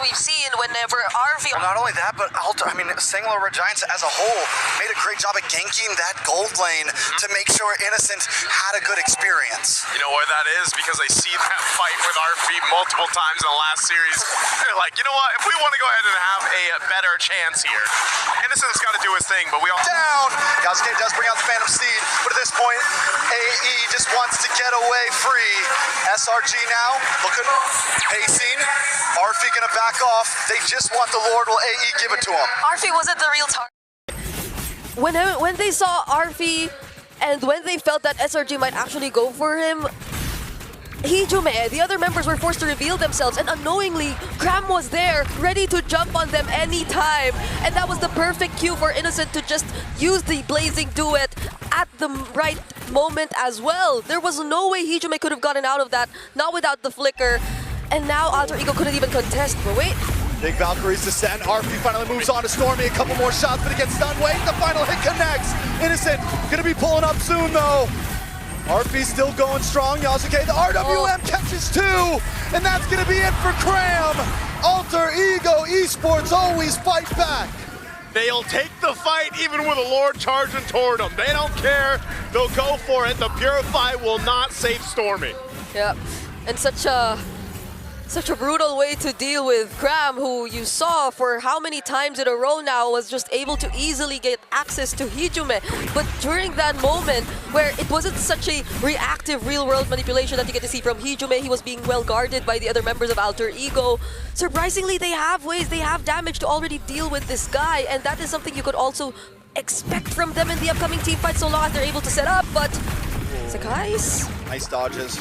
we've seen whenever RV... Well, not only that, but I mean, Singapore Giants as a whole made a great job at ganking that gold lane to make sure Innocent had a good experience. You know why that is? Because they see that fight with RV multiple times in the last series. They're like, you know what? If we want to go ahead and have a better chance here, Innocent's got to do his thing, but we all... Down! Yasuke does bring out the Phantom Steed, but at this point, AE just wants to get away free. SRG now, looking, pacing. Arfi gonna back off. They just want the Lord. Will AE give it to him? RV wasn't the real target. When they saw RV and when they felt that SRG might actually go for him, Hijume, the other members were forced to reveal themselves, and unknowingly, Cram was there, ready to jump on them anytime. And that was the perfect cue for Innocent to just use the Blazing Duet at the right moment as well. There was no way Hijume could have gotten out of that, not without the flicker. And now Alter Ego couldn't even contest, but wait. Big Valkyrie's descent. RP finally moves on to Stormy. A couple more shots, but it gets stunned. Wait, the final hit connects. Innocent gonna be pulling up soon though. RP still going strong. Yasuke, the RWM catches two, and that's gonna be it for Cram. Alter Ego Esports always fight back. They'll take the fight even with a Lord charging toward them. They don't care. They'll go for it. The Purify will not save Stormy. Yeah, and such a brutal way to deal with Cram, who you saw for how many times in a row now was just able to easily get access to Hijume. But during that moment where it wasn't such a reactive real-world manipulation that you get to see from Hijume, he was being well guarded by the other members of Alter Ego. Surprisingly, they have ways, they have damage to already deal with this guy, and that is something you could also expect from them in the upcoming team fight so long as they're able to set up, but Sakai's... Nice dodges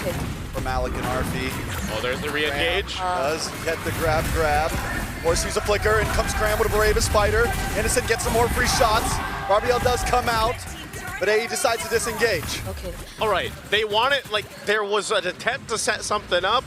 from Alec and RP. Oh, there's the re-engage. Does get the grab. Force use a flicker, and comes Cram with a bravest fighter. Innocent gets some more free shots. Barbiel does come out, but AE decides to disengage. Okay. All right, they want it, like, there was an attempt to set something up.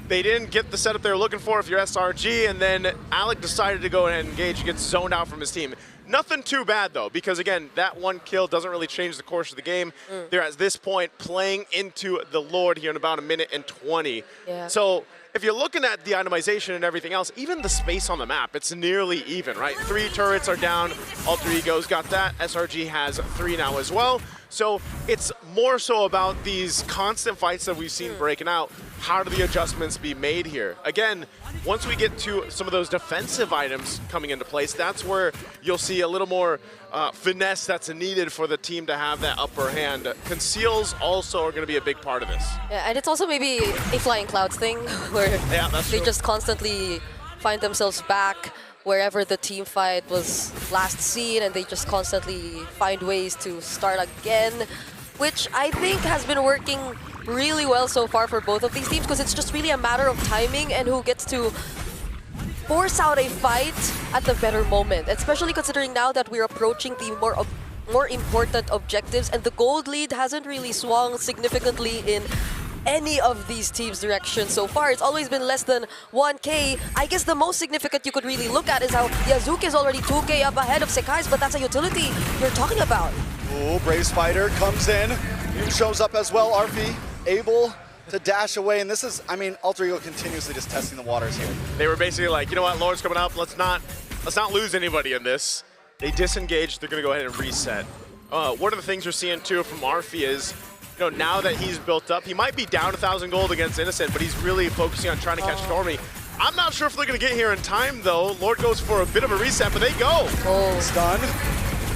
They didn't get the setup they were looking for if you're SRG, and then Alec decided to go ahead and engage and get zoned out from his team. Nothing too bad, though, because, again, that one kill doesn't really change the course of the game. They're, at this point, playing into the Lord here in about 1:20. Yeah. So if you're looking at the itemization and everything else, even the space on the map, it's nearly even, right? 3 turrets are down. Alter Ego's got that. SRG has 3 now as well. So it's more so about these constant fights that we've seen breaking out. How do the adjustments be made here? Again, once we get to some of those defensive items coming into place, that's where you'll see a little more finesse that's needed for the team to have that upper hand. Conceals also are going to be a big part of this. Yeah, and it's also maybe a Flying Clouds thing, where they just constantly find themselves back wherever the team fight was last seen, and they just constantly find ways to start again, which I think has been working really well so far for both of these teams, because it's just really a matter of timing and who gets to force out a fight at the better moment, especially considering now that we're approaching the more important objectives, and the gold lead hasn't really swung significantly in any of these teams' direction so far. It's always been less than 1K. I guess the most significant you could really look at is how Yazuki is already 2K up ahead of Sekai's, but that's a utility you're talking about. Ooh, Brave Spider comes in. Yu shows up as well. RP able to dash away, and this is, I mean, Alter Ego continuously just testing the waters here. They were basically like, you know what, Lord's coming up, let's not lose anybody in this. They disengaged, they're gonna go ahead and reset. One of the things you're seeing too from Arfi is, you know, now that he's built up, he might be down 1,000 gold against Innocent, but he's really focusing on trying to catch Stormy. I'm not sure if they're gonna get here in time though. Lord goes for a bit of a reset, but they go. Stun.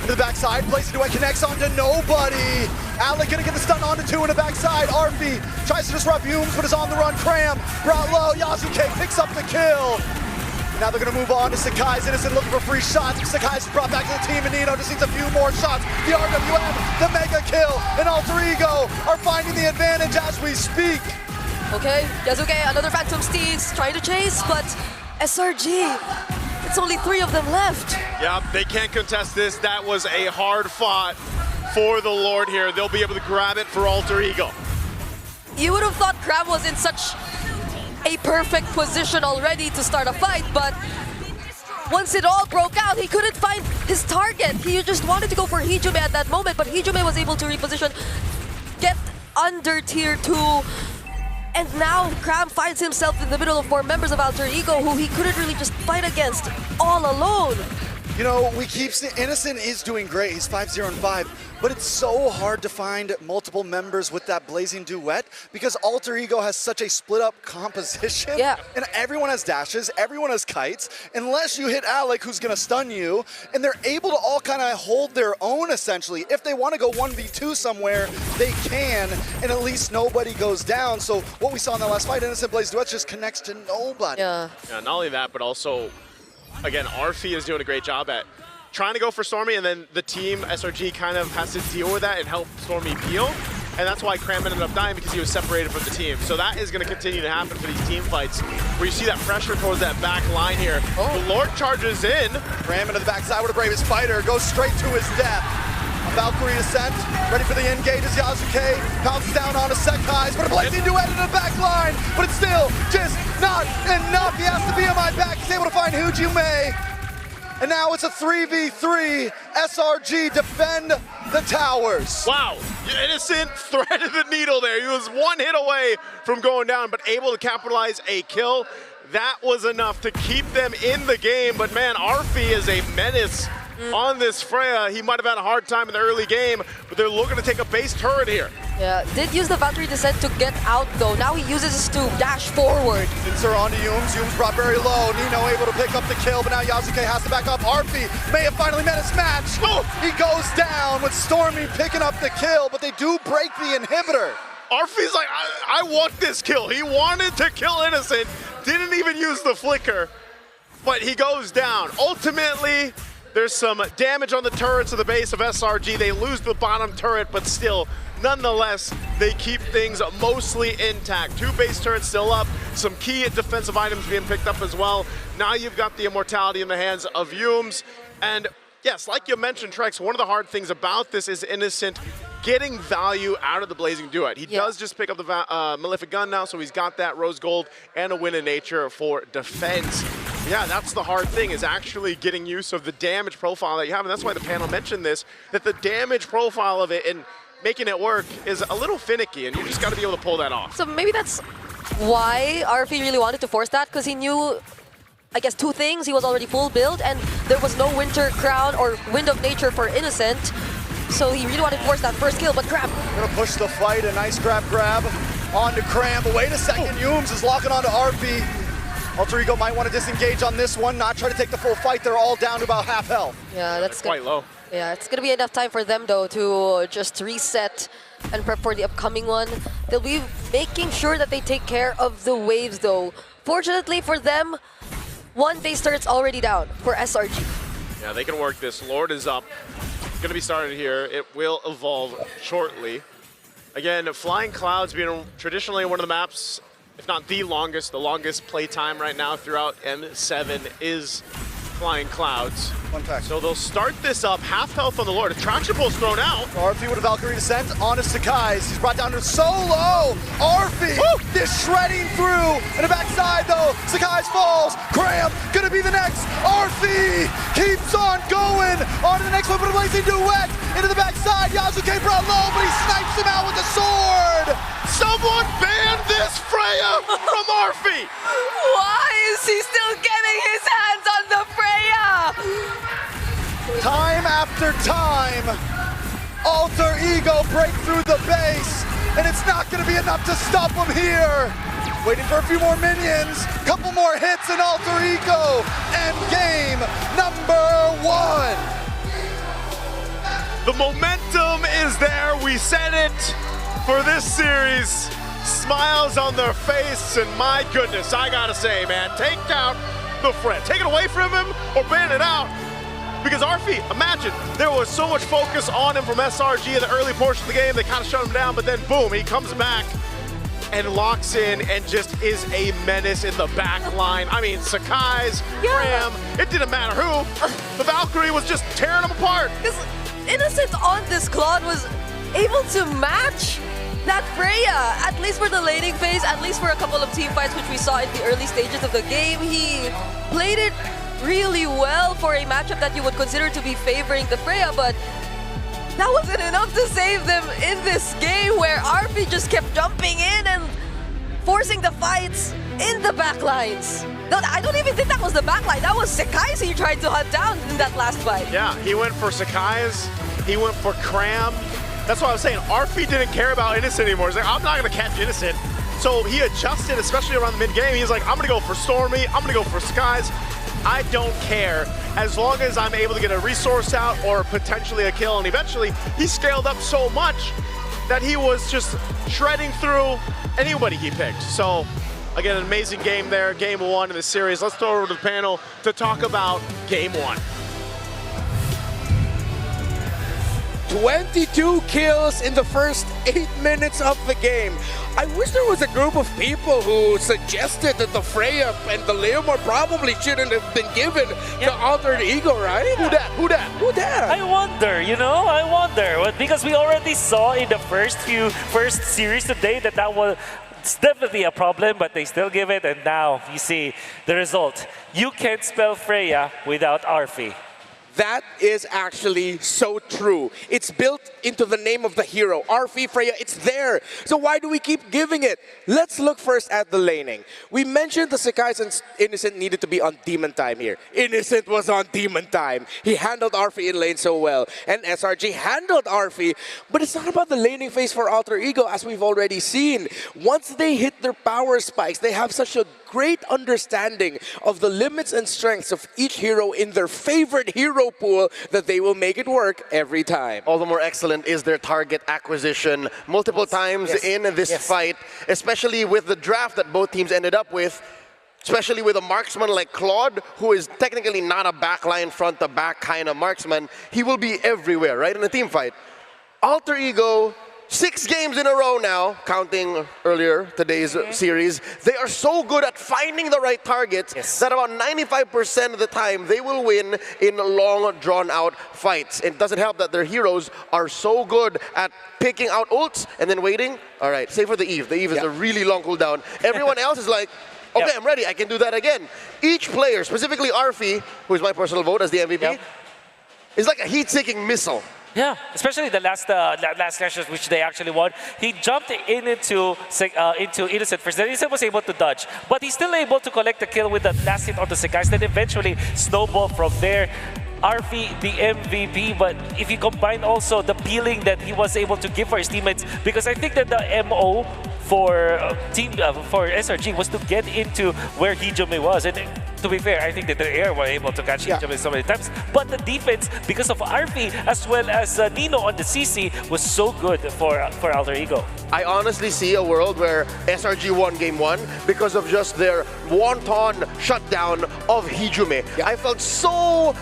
To the backside, places duet connects onto nobody. Alec gonna get the stun onto 2 in the backside. Arfi tries to disrupt Humes, but is on the run. Cram brought low. Yasuke picks up the kill. Now they're gonna move on to Sakai's. Innocent looking for free shots. Sakai's brought back to the team, and Nino just needs a few more shots. The RWM, the mega kill, and Alter Ego are finding the advantage as we speak. Okay, Yazuke, another Phantom Steeds trying to chase, but SRG, it's only 3 of them left. Yeah, they can't contest this. That was a hard fought for the Lord here. They'll be able to grab it for Alter Ego. You would have thought Crab was in such a perfect position already to start a fight, but once it all broke out, he couldn't find his target. He just wanted to go for Hijume at that moment, but Hijume was able to reposition, get under tier 2, And now Cram finds himself in the middle of 4 members of Alter Ego who he couldn't really just fight against all alone. You know, we keep seeing Innocent is doing great. He's 5-0-5, but it's so hard to find multiple members with that blazing duet because Alter Ego has such a split up composition. Yeah. And everyone has dashes, everyone has kites, unless you hit Alec, who's gonna stun you, and they're able to all kind of hold their own essentially. If they want to go 1v2 somewhere, they can, and at least nobody goes down. So what we saw in that last fight, Innocent Blaze Duet just connects to nobody. Yeah. Yeah, not only that, but also, again, Arfi is doing a great job at trying to go for Stormy, and then the team, SRG, kind of has to deal with that and help Stormy peel. And that's why Cram ended up dying, because he was separated from the team. So that is going to continue to happen for these team fights, where you see that pressure towards that back line here. The Lord charges in. Cram into the backside with a bravest fighter, goes straight to his death. A Valkyrie Ascent, ready for the engage as Yasuke pounces down onto Sekai's, but a blazing duet in the back line, but it's still just not enough. He has to be on my back. He's able to find Hujume. And now it's a 3v3. SRG defend the towers. Wow, Innocent threaded the needle there. He was 1 hit away from going down, but able to capitalize a kill. That was enough to keep them in the game, but man, Arfi is a menace on this Freya. He might have had a hard time in the early game, but they're looking to take a base turret here. Yeah, did use the Valkyrie Descent to get out though. Now he uses his to dash forward. Sir onto Yumes. Yumes brought very low. Nino able to pick up the kill, but now Yasuke has to back up. Arfi may have finally met his match. Oh, he goes down with Stormy picking up the kill, but they do break the inhibitor. Arfi's like, I want this kill. He wanted to kill Innocent, didn't even use the flicker, but he goes down. Ultimately, there's some damage on the turrets of the base of SRG. They lose the bottom turret, but still, nonetheless, they keep things mostly intact. 2 base turrets still up, some key defensive items being picked up as well. Now you've got the immortality in the hands of Yumes. And yes, like you mentioned, Trex, one of the hard things about this is Innocent getting value out of the Blazing Duet. He does just pick up the Malefic Gun now, so he's got that Rose Gold and a Win in Nature for defense. Yeah, that's the hard thing, is actually getting use of the damage profile that you have, and that's why the panel mentioned this, that the damage profile of it and making it work is a little finicky, and you just got to be able to pull that off. So maybe that's why Arfi really wanted to force that, because he knew, I guess, 2 things. He was already full build, and there was no Winter Crown or Wind of Nature for Innocent. So he really wanted to force that first kill, but Cram. Gonna push the fight, a nice grab onto Cram, but wait a second, Yumes is locking onto Arfi. Alter Ego might want to disengage on this one, not try to take the full fight. They're all down to about half health. Yeah, that's quite low. Yeah, it's gonna be enough time for them though to just reset and prep for the upcoming one. They'll be making sure that they take care of the waves though. Fortunately for them, 1 base turret's already down for SRG. Yeah, they can work this. Lord is up. Going to be started here. It will evolve shortly. Again, Flying Clouds being traditionally one of the maps, if not the longest play time right now throughout M7 is Flying Clouds. One pack. So they'll start this up, half health on the Lord. Attraction Pulse thrown out. Arfi with a Valkyrie Descent onto Sekai's. He's brought down to solo. Arfi is shredding through. And the backside though, Sekai's falls. Cram gonna be the next. Arfi keeps on going. On to the next one, but a blazing duet. Into the backside, Yasuke brought low, but he snipes him out with the sword. Someone ban this Freya from Arfi. Why is he still getting his hands on the Freya? Time after time, Alter Ego break through the base, and it's not going to be enough to stop him here. Waiting for a few more minions, couple more hits, and Alter Ego end game #1. The momentum is there. We said it for this series. Smiles on their face, and my goodness, I gotta say, man, take out the Fred. Take it away from him or ban it out. Because Arfi, imagine, there was so much focus on him from SRG in the early portion of the game. They kind of shut him down, but then boom, he comes back and locks in and just is a menace in the back line. I mean, Sekai's, Cram, it didn't matter who. The Valkyrie was just tearing them apart. Because Innocent on this Claude was able to match that Freya, at least for the laning phase, at least for a couple of team fights which we saw in the early stages of the game. He played it really well for a matchup that you would consider to be favoring the Freya, but that wasn't enough to save them in this game where Arfi just kept jumping in and forcing the fights in the backlines. No, I don't even think that was the backline. That was Sekai's he tried to hunt down in that last fight. Yeah, he went for Sekai's, he went for Cram. That's what I was saying. Arfi didn't care about Innocent anymore. He's like, I'm not going to catch Innocent. So he adjusted, especially around the mid-game. He's like, I'm going to go for Stormy. I'm going to go for Skies. I don't care. As long as I'm able to get a resource out or potentially a kill. And eventually, he scaled up so much that he was just shredding through anybody he picked. So, again, an amazing game there. Game 1 in the series. Let's throw it over to the panel to talk about Game 1. 22 kills in the first 8 minutes of the game. I wish there was a group of people who suggested that the Freya and the Leomord probably shouldn't have been given the Altered Ego, right? Who that? Who that? Who that? I wonder, you know, I wonder. Because we already saw in the first series today that was it's definitely a problem, but they still give it, and now you see the result. You can't spell Freya without Arfi. That is actually so true. It's built into the name of the hero. Arfi, Freya, it's there. So why do we keep giving it? Let's look first at the laning. We mentioned the Sekai's and Innocent needed to be on demon time here. Innocent was on demon time. He handled Arfi in lane so well. And SRG handled Arfi. But it's not about the laning phase for Alter Ego, as we've already seen. Once they hit their power spikes, they have such a great understanding of the limits and strengths of each hero in their favorite hero pool that they will make it work every time. All the more excellent is their target acquisition multiple times in this fight, especially with the draft that both teams ended up with, especially with a marksman like Claude, who is technically not a backline front-to-back kind of marksman. He will be everywhere, right, in a team fight. Alter Ego, 6 games in a row now, counting earlier today's series. They are so good at finding the right targets that about 95% of the time they will win in long, drawn-out fights. It doesn't help that their heroes are so good at picking out ults and then waiting. All right, save for the Eve. The Eve is a really long cooldown. Everyone else is like, okay, I'm ready. I can do that again. Each player, specifically Arfi, who is my personal vote as the MVP, is like a heat-seeking missile. Yeah, especially the last clashes which they actually won. He jumped into Innocent first. Then Innocent was able to dodge, but he's still able to collect the kill with the last hit on the Sekai's. Then eventually snowball from there. Arfi, the MVP, but if you combine also the peeling that he was able to give for his teammates, because I think that the MO for for SRG was to get into where Hijome was, and to be fair, I think that the air were able to catch Hijome so many times, but the defense, because of Arfi as well as Nino on the CC, was so good for Alter Ego. I honestly see a world where SRG won Game 1 because of just their wanton shutdown of Hijome. I felt so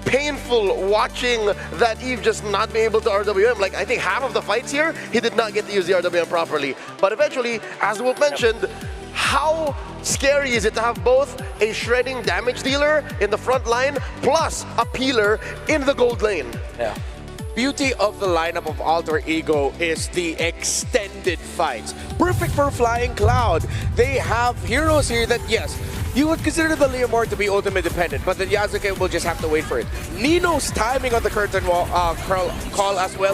painful watching that Eve just not be able to RWM. Like, I think half of the fights here, he did not get to use the RWM properly. But eventually, as Wolf mentioned, how scary is it to have both a shredding damage dealer in the front line plus a peeler in the gold lane? Yeah. Beauty of the lineup of Alter Ego is the extended fights. Perfect for Flying Cloud. They have heroes here that, yes, you would consider the Leomord to be ultimate dependent, but the Yasuke will just have to wait for it. Nino's timing on the curtain wall, call as well.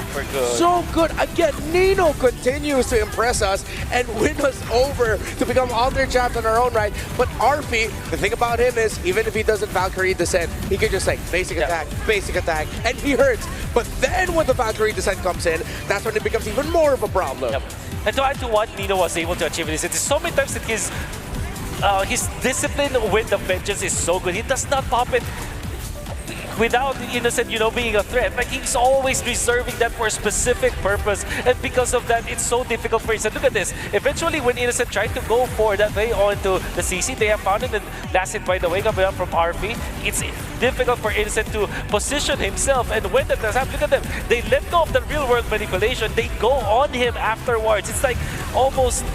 So good. Again, Nino continues to impress us and win us over to become Alter champs in our own right. But Arfi, the thing about him is, even if he doesn't Valkyrie Descent, he can just like basic attack, and he hurts. But then when the Valkyrie Descent comes in, that's when it becomes even more of a problem. And to add to what Nino was able to achieve, it is so many times that his discipline with the vengeance is so good. He does not pop it without Innocent, you know, being a threat. Like, he's always reserving that for a specific purpose, and because of that, it's so difficult for Innocent. Look at this. Eventually, when Innocent tried to go for that way onto the CC, they have found it, and last hit, by the way, coming up from Arfi. It's difficult for Innocent to position himself, and when that does happen, look at them. They let go of the real-world manipulation. They go on him afterwards. It's like almost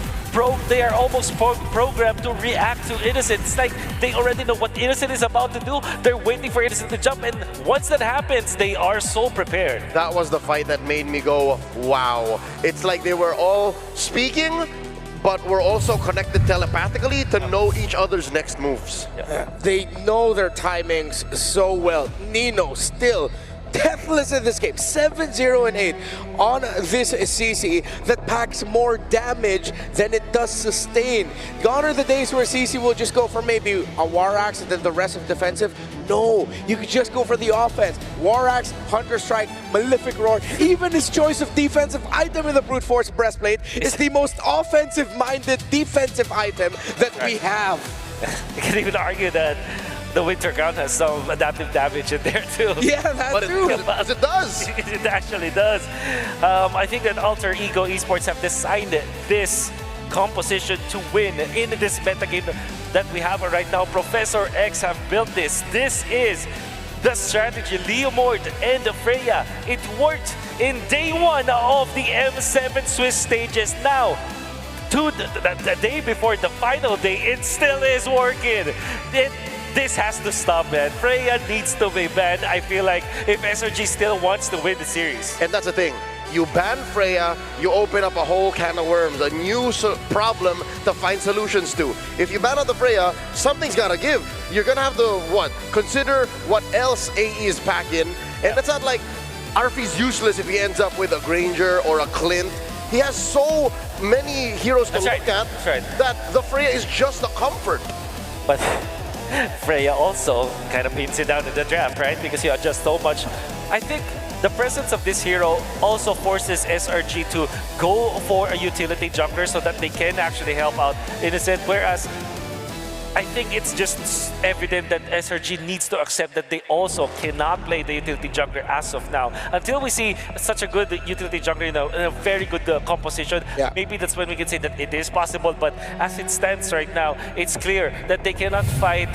they are almost programmed to react to Innocent. It's like they already know what Innocent is about to do. They're waiting for Innocent to jump, and once that happens, they are so prepared. That was the fight that made me go, wow. It's like they were all speaking, but were also connected telepathically to know each other's next moves. They know their timings so well. Nino still deathless in this game. 7-0 and 8 on this CC that packs more damage than it does sustain. Gone are the days where CC will just go for maybe a War Axe and then the rest of defensive. No, you could just go for the offense. War Axe, Hunter Strike, Malefic Roar, even his choice of defensive item in the Brute Force Breastplate is the most offensive-minded defensive item that we have. You can even argue that the Winter Crown has some adaptive damage in there too. Yeah, that too. Because it does. It actually does. I think that Alter Ego Esports have designed this composition to win in this meta game that we have right now. Professor X have built this. This is the strategy. Leomord and Freya. It worked in day 1 of the M7 Swiss stages. Now, the day before the final day, it still is working. This has to stop, man. Freya needs to be banned. I feel like if SRG still wants to win the series. And that's the thing. You ban Freya, you open up a whole can of worms, a new problem to find solutions to. If you ban out the Freya, something's gotta give. You're gonna have to, consider what else AE is packing. And that's not like Arfie's useless if he ends up with a Granger or a Clint. He has so many heroes to look at that the Freya is just a comfort. But Freya also kind of pins it down in the draft, right? Because you adjust so much. I think the presence of this hero also forces SRG to go for a utility jungler so that they can actually help out in a sense. Whereas I think it's just evident that SRG needs to accept that they also cannot play the utility jungler as of now. Until we see such a good utility jungler in a very good composition, maybe that's when we can say that it is possible. But as it stands right now, it's clear that they cannot fight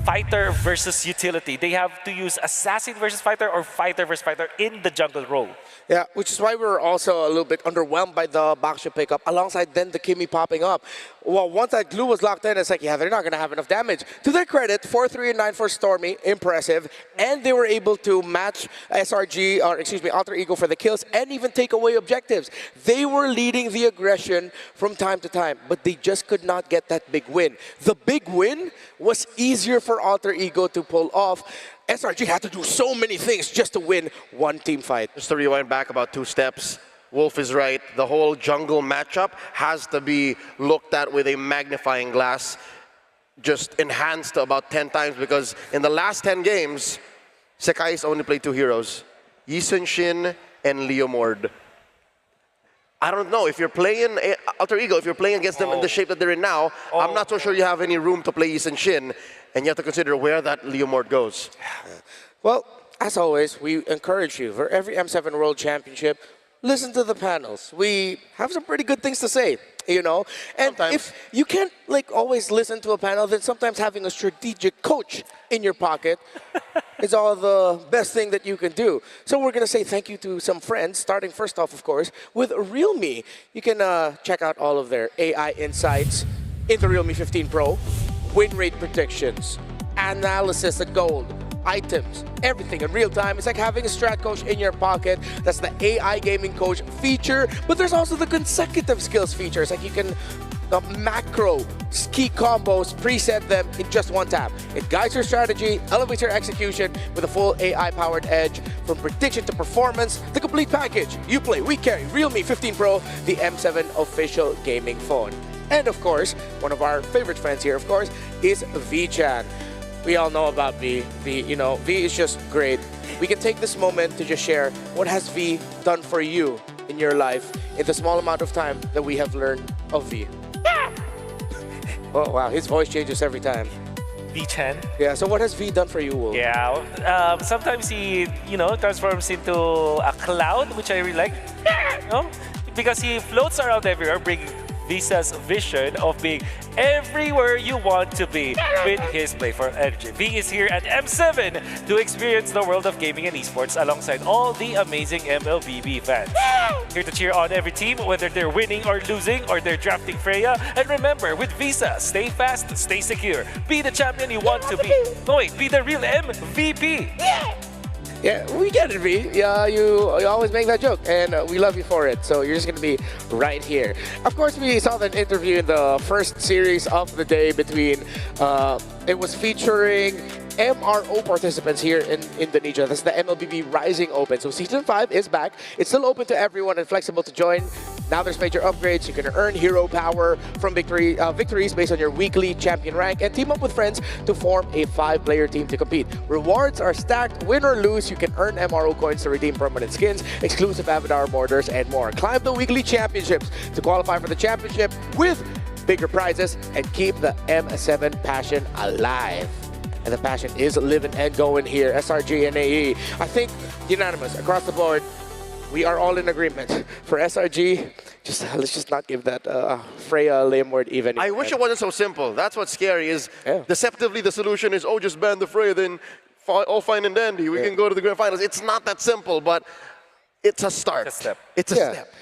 fighter versus utility. They have to use assassin versus fighter or fighter versus fighter in the jungle role. Yeah, which is why we're also a little bit underwhelmed by the Baksha pickup, alongside then the Kimi popping up. Well, once that glue was locked in, it's like, yeah, they're not going to have enough damage. To their credit, 4-3 and 9 for Stormy, impressive. And they were able to match SRG, or excuse me, Alter Ego for the kills and even take away objectives. They were leading the aggression from time to time, but they just could not get that big win. The big win was easier for Alter Ego to pull off. SRG had to do so many things just to win one team fight. Just to rewind back about 2 steps, Wolf is right. The whole jungle matchup has to be looked at with a magnifying glass, just enhanced about 10 times, because in the last 10 games, Sekai's only played 2 heroes, Yi Sun-shin and Leomord. I don't know, if you're playing Alter Ego, if you're playing against them in the shape that they're in now, I'm not so sure you have any room to play Yi Sun-shin, and you have to consider where that Leomord goes. Well, as always, we encourage you, for every M7 World Championship, listen to the panels. We have some pretty good things to say, you know? And sometimes. if you can't always listen to a panel, then sometimes having a strategic coach in your pocket is all the best thing that you can do. So we're going to say thank you to some friends, starting first off, of course, with Realme. You can check out all of their AI insights in the Realme 15 Pro, win rate predictions, analysis of gold, items, everything in real time. It's like having a strat coach in your pocket. That's the AI gaming coach feature, but there's also the consecutive skills feature. It's like you can macro key combos, preset them in just one tap. It guides your strategy, elevates your execution with a full AI-powered edge, from prediction to performance, the complete package. You play, we carry. Realme 15 Pro, the M7 official gaming phone. And of course, one of our favorite friends here, of course, is V-Chan. We all know about V. V is just great. We can take this moment to just share what has V done for you in your life in the small amount of time that we have learned of V. Oh, wow, his voice changes every time. V-Chan. Yeah, so what has V done for you, Will? Yeah, sometimes he, transforms into a cloud, which I really like, because he floats around everywhere, bringing Visa's vision of being everywhere you want to be with his Play for Energy. V is here at M7 to experience the world of gaming and esports alongside all the amazing MLBB fans. Here to cheer on every team, whether they're winning or losing or they're drafting Freya. And remember, with Visa, stay fast, stay secure. Be the champion you want to be. No, wait, be the real MVP. Yeah, we get it, V. Yeah, you always make that joke, and we love you for it. So you're just going to be right here. Of course, we saw that interview in the first series of the day between, it was featuring MRO participants here in Indonesia. This is the MLBB Rising Open. So Season 5 is back. It's still open to everyone and flexible to join. Now there's major upgrades. You can earn hero power from victories based on your weekly champion rank and team up with friends to form a 5-player team to compete. Rewards are stacked. Win or lose, you can earn MRO coins to redeem permanent skins, exclusive avatar borders, and more. Climb the weekly championships to qualify for the championship with bigger prizes and keep the M7 passion alive. And the passion is living and going here. SRG and AE. I think unanimous across the board. We are all in agreement. For SRG, let's just not give that Freya Leomord even. I wish it wasn't so simple. That's what's scary is deceptively the solution is, oh, just ban the Freya, then all fine and dandy. We can go to the grand finals. It's not that simple, but it's a start. It's a step. It's a step.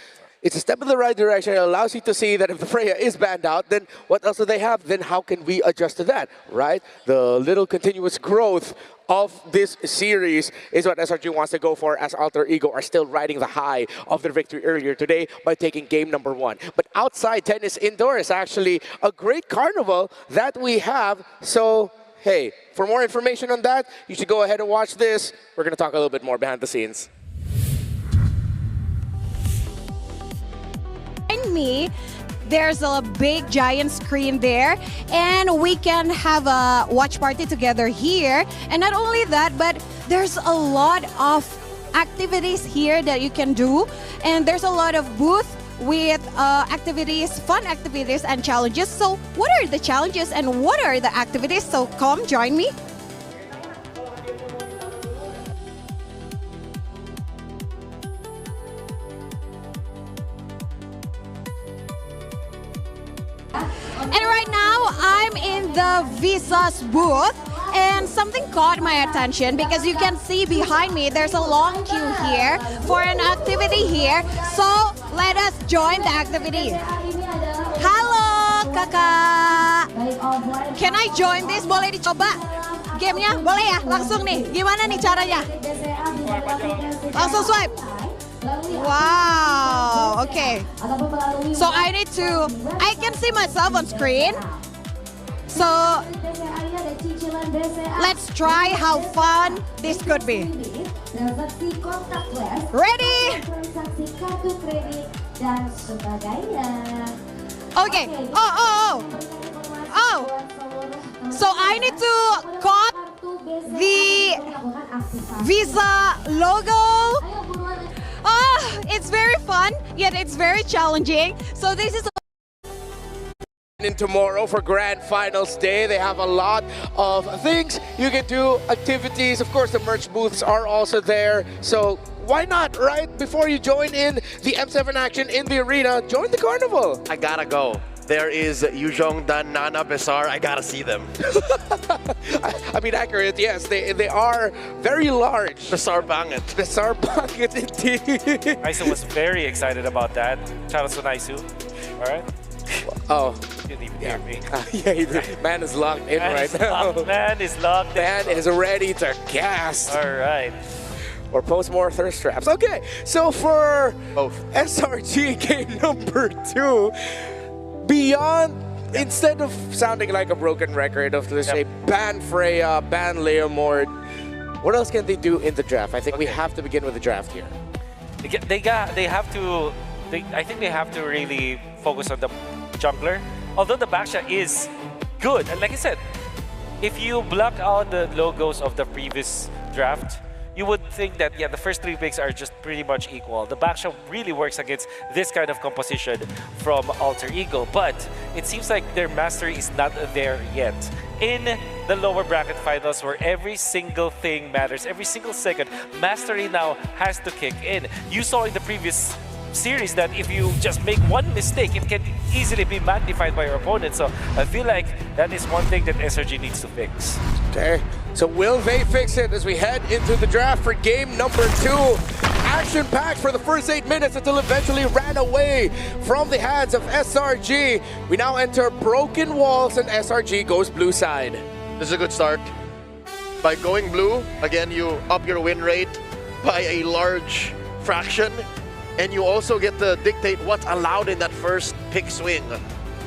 It's a step in the right direction. It allows you to see that if the Freya is banned out, then what else do they have? Then how can we adjust to that, right? The little continuous growth of this series is what SRG wants to go for, as Alter Ego are still riding the high of their victory earlier today by taking game number 1. But outside tennis indoor is actually a great carnival that we have. So, hey, for more information on that, you should go ahead and watch this. We're going to talk a little bit more behind the scenes. Me, there's a big giant screen there, and we can have a watch party together here. And not only that, but there's a lot of activities here that you can do, and there's a lot of booth with activities, fun activities and challenges. So what are the challenges and what are the activities? So come join me. And right now, I'm in the Visa's booth, and something caught my attention because you can see behind me, there's a long queue here for an activity here. So let us join the activity. Halo, kakak. Can I join this? Boleh dicoba? Gamenya? Boleh ya? Langsung nih. Gimana nih caranya? Langsung swipe. Wow, okay. So I can see myself on screen. So let's try how fun this could be. Ready? Okay. Oh. So I need to copy the Visa logo. Oh, it's very fun, yet it's very challenging. So this is in tomorrow for grand finals day. They have a lot of things you can do, activities. Of course, the merch booths are also there. So why not, right? Before you join in the M7 action in the arena, join the carnival. I gotta go. There is Yuzhong, Dan, Nana, Besar. I gotta see them. I mean, accurate, yes. They are very large. Besar Bangit. Besar Bangit, indeed. Aisu was very excited about that. Shout out to Aisu. All right. Oh. You didn't even hear me. Yeah, man is locked in right now. Man is locked in. Man is ready to cast. All right. Or post more thirst traps. Okay, so for both SRG game number 2, beyond, instead of sounding like a broken record of, let's say, ban Freya, ban Leomord, what else can they do in the draft? I think we have to begin with the draft here. I think they have to really focus on the jungler. Although the backshot is good, and like I said, if you block out the logos of the previous draft, you would think that, yeah, the first 3 picks are just pretty much equal. The backshot really works against this kind of composition from Alter Ego, but it seems like their mastery is not there yet. In the lower bracket finals, where every single thing matters, every single second, mastery now has to kick in. You saw in the previous series that if you just make one mistake, it can easily be magnified by your opponent. So I feel like that is one thing that SRG needs to fix. Okay, so will they fix it as we head into the draft for game number 2? Action-packed for the first 8 minutes until eventually ran away from the hands of SRG. We now enter broken walls and SRG goes blue side. This is a good start. By going blue, again, you up your win rate by a large fraction. And you also get to dictate what's allowed in that first pick swing,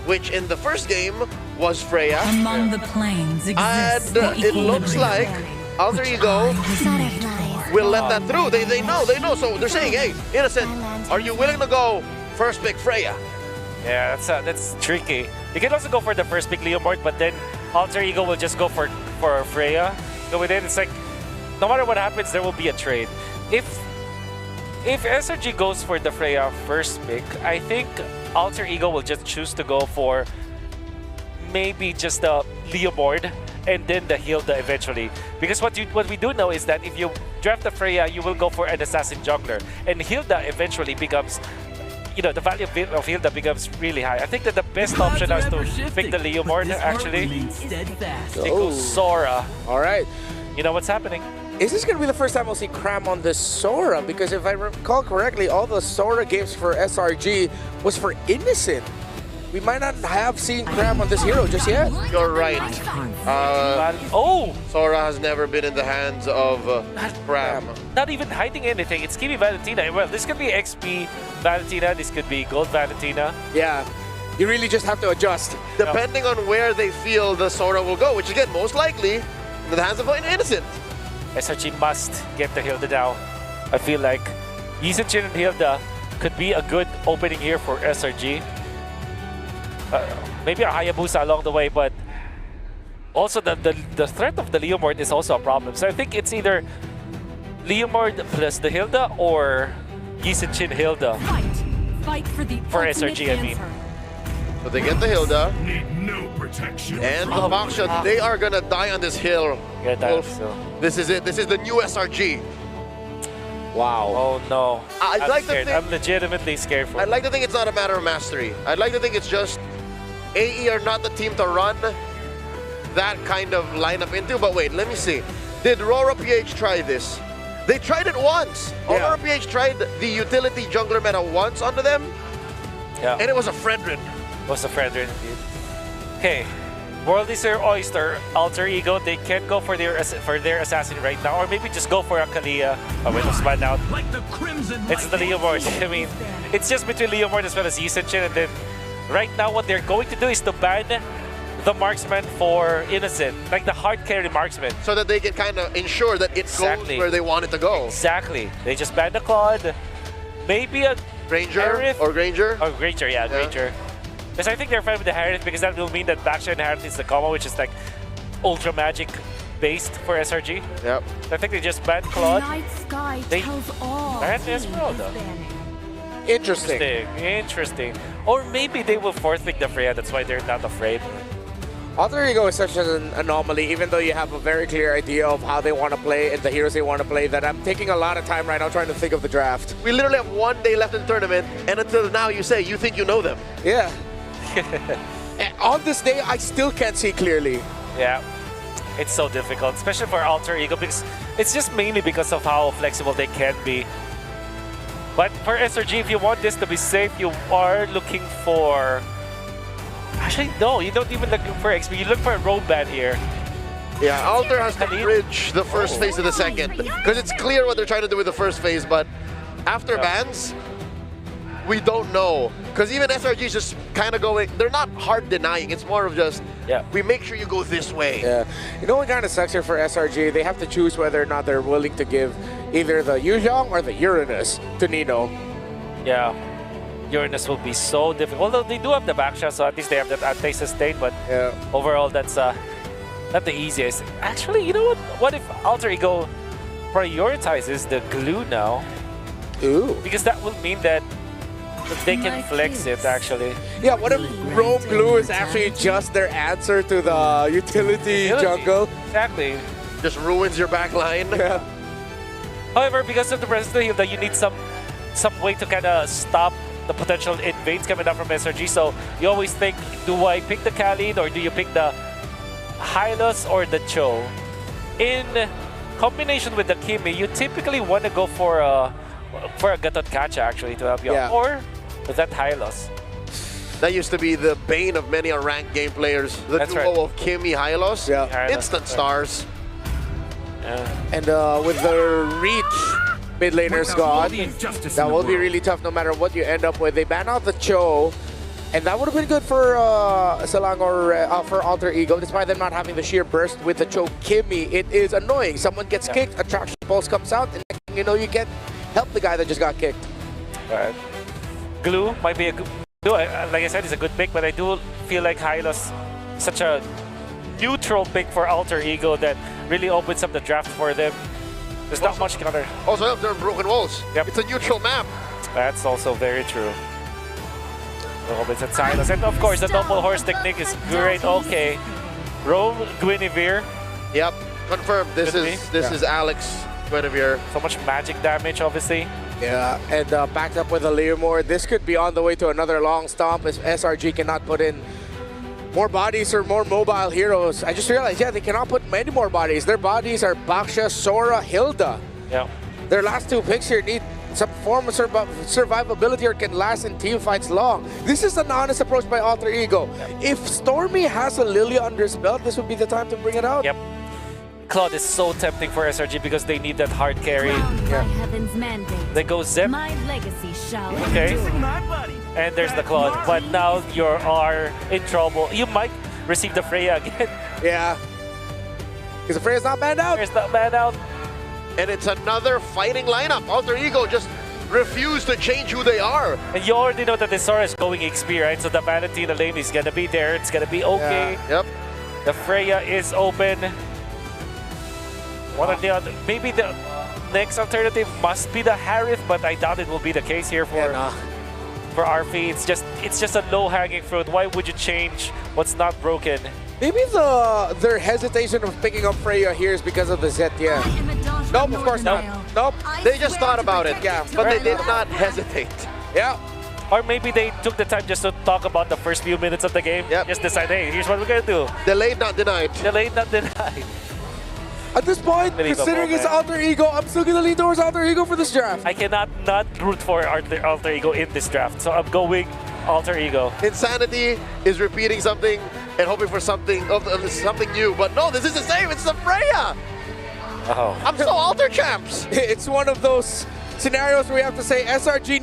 which in the first game was Freya. Among the planes And exists the it looks like equilibrium, Alter which Ego I was will let that through. They know. So they're saying, hey, Innocent, are you willing to go first pick Freya? Yeah, that's tricky. You can also go for the first pick Leomord, but then Alter Ego will just go for Freya. Go with it. It's like no matter what happens, there will be a trade. If SRG goes for the Freya first pick, I think Alter Ego will just choose to go for maybe just the Leomord and then the Hilda eventually. Because what we do know is that if you draft the Freya, you will go for an assassin jungler, and Hilda eventually becomes, the value of Hilda becomes really high. I think that the best option is to pick the Leomord actually. They go Sora. All right. You know what's happening? Is this going to be the first time we'll see Cram on this Sora? Because if I recall correctly, all the Sora games for SRG was for Innocent. We might not have seen Cram on this hero just yet. You're right. Sora has never been in the hands of Cram. Not even hiding anything. It's Kimi Valentina. Well, this could be XP Valentina. This could be Gold Valentina. Yeah. You really just have to adjust. Depending on where they feel the Sora will go, which again, most likely, in the hands of Innocent. SRG must get the Hilda now. I feel like Yisenchin and Hilda could be a good opening here for SRG. Maybe a Hayabusa along the way, but also the threat of the Leomord is also a problem. So I think it's either Leomord plus the Hilda or Yisenchin Hilda Fight for the SRG, I mean. So they get the Hilda. Need no protection. And the Baksha, they are gonna die on this hill. Wolf. This is it. This is the new SRG. Wow. Oh no. I'd like to scared. think, I'm legitimately scared for I'd like to think it's not a matter of mastery. I'd like to think it's just AE are not the team to run that kind of lineup into. But wait, let me see. Did Rora PH try this? They tried it once. Yeah. Rora PH tried the utility jungler meta once onto them. Yeah. And it was a Fredrin. Was a friend indeed. Okay. World is their oyster. Alter Ego, they can go for their assassin right now, or maybe just go for a Kalia. Oh wait, was spun out. Like the crimson It's the Leomord. I mean, it's just between Leomord as well as Yisenchin, and then right now what they're going to do is to ban the marksman for Innocent, like the hard carry marksman. So that they can kind of ensure that it goes where they want it to go. Exactly. They just ban the Claude. Maybe a Ranger Harith. or Granger? Oh, Granger, yeah, Granger. Because I think they're fine with the Harith because that will mean that Baksha and Harith is the combo, which is like ultra magic based for SRG. Yep. I think they just banned Claude. Night sky They tells all banned who is Esmeralda. banning. Interesting. Interesting. Or maybe they will forfeit the Freya, that's why they're not afraid. Alter Ego is such an anomaly, even though you have a very clear idea of how they want to play and the heroes they want to play, that I'm taking a lot of time right now trying to think of the draft. We literally have 1 day left in the tournament, and until now you say you think you know them. Yeah. And on this day, I still can't see clearly. Yeah. It's so difficult, especially for Alter Ego, because it's just mainly because of how flexible they can be. But for SRG, if you want this to be safe, you are looking for... Actually, no, you don't even look for XP. You look for a road ban here. Yeah, Alter has to bridge the first phase of the second. Because it's clear what they're trying to do with the first phase, but after bans, we don't know. Because even SRG is just kind of going, they're not hard denying, it's more of just, we make sure you go this way. Yeah. You know what kind of sucks here for SRG? They have to choose whether or not they're willing to give either the Yuzhong or the Uranus to Nino. Yeah. Uranus will be so difficult. Although they do have the backshot, so at least they have that anti-sustain, but overall, that's not the easiest. Actually, you know what? What if Alter Ego prioritizes the glue now? Ooh. Because that will mean that they can flex it, actually. Yeah, what if Rome Glue is actually just their answer to the utility jungle? Exactly. Just ruins your back line. Yeah. However, because of the presence of Hilda, you need some way to kind of stop the potential invades coming up from SRG. So you always think, do I pick the Khalid or do you pick the Hylos or the Cho? In combination with the Kimi, you typically want to go for a Gatot Kacha actually to help you out. Or that Hylos. That used to be the bane of many ranked game players. The duo of Kimi Hylos. Yeah. Instant stars. And with the reach mid laner's gone, that will be really tough no matter what you end up with. They ban out the Cho. And that would have been good for Salang or for Alter Ego, despite them not having the sheer burst with the choke Kimmy. It is annoying. Someone gets kicked, attraction pulse comes out, and next thing you know, you can't help the guy that just got kicked. Glue might be a good... Like I said, it's a good pick, but I do feel like Hyla's such a neutral pick for Alter Ego that really opens up the draft for them. There's not much counter. Also, they're broken walls. Yep. It's a neutral map. That's also very true. It's at Silas. And of course, the double horse technique is great. Okay. Roam, Guinevere. Yep, confirmed. This is Alex Guinevere. So much magic damage, obviously. Yeah, and backed up with a Leomord. This could be on the way to another long stomp as SRG cannot put in more bodies or more mobile heroes. I just realized, yeah, they cannot put many more bodies. Their bodies are Baksha, Sora, Hilda. Yeah. Their last two picks here need some form of survivability or can last in team fights long. This is an honest approach by Alter Ego. Yeah. If Stormy has a Lilia under his belt, this would be the time to bring it out. Yep. Cloud is so tempting for SRG because they need that hard carry. Yeah. Heaven's mandate. They go Zip. My legacy shall okay. And there's the Cloud. But now you are in trouble. You might receive the Freya again. Yeah. Because the Freya's not banned out. Freya's not banned out. And it's another fighting lineup. Alter Ego just refused to change who they are. And you already know that the Sora is going XP, right? So the Valentina lane is gonna be there. It's gonna be okay. Yeah. Yep. The Freya is open. One or the other. Maybe the next alternative must be the Harith, but I doubt it will be the case here for RP. It's just a low-hanging fruit. Why would you change what's not broken? Maybe their hesitation of picking up Freya here is because of the Zet, yeah. Nope, of course not. Nope. They just thought about it, yeah, but they did not hesitate. Yeah. Or maybe they took the time just to talk about the first few minutes of the game. Yep. Just decide, hey, here's what we're gonna do. Delayed, not denied. Delayed, not denied. At this point, considering it's Alter Ego, I'm still gonna lean towards Alter Ego for this draft. I cannot not root for Alter Ego in this draft, so I'm going Alter Ego. Insanity is repeating something and hoping for something new, but no, this is the same. It's the Freya. Oh. I'm so Alter champs. It's one of those scenarios where we have to say SRG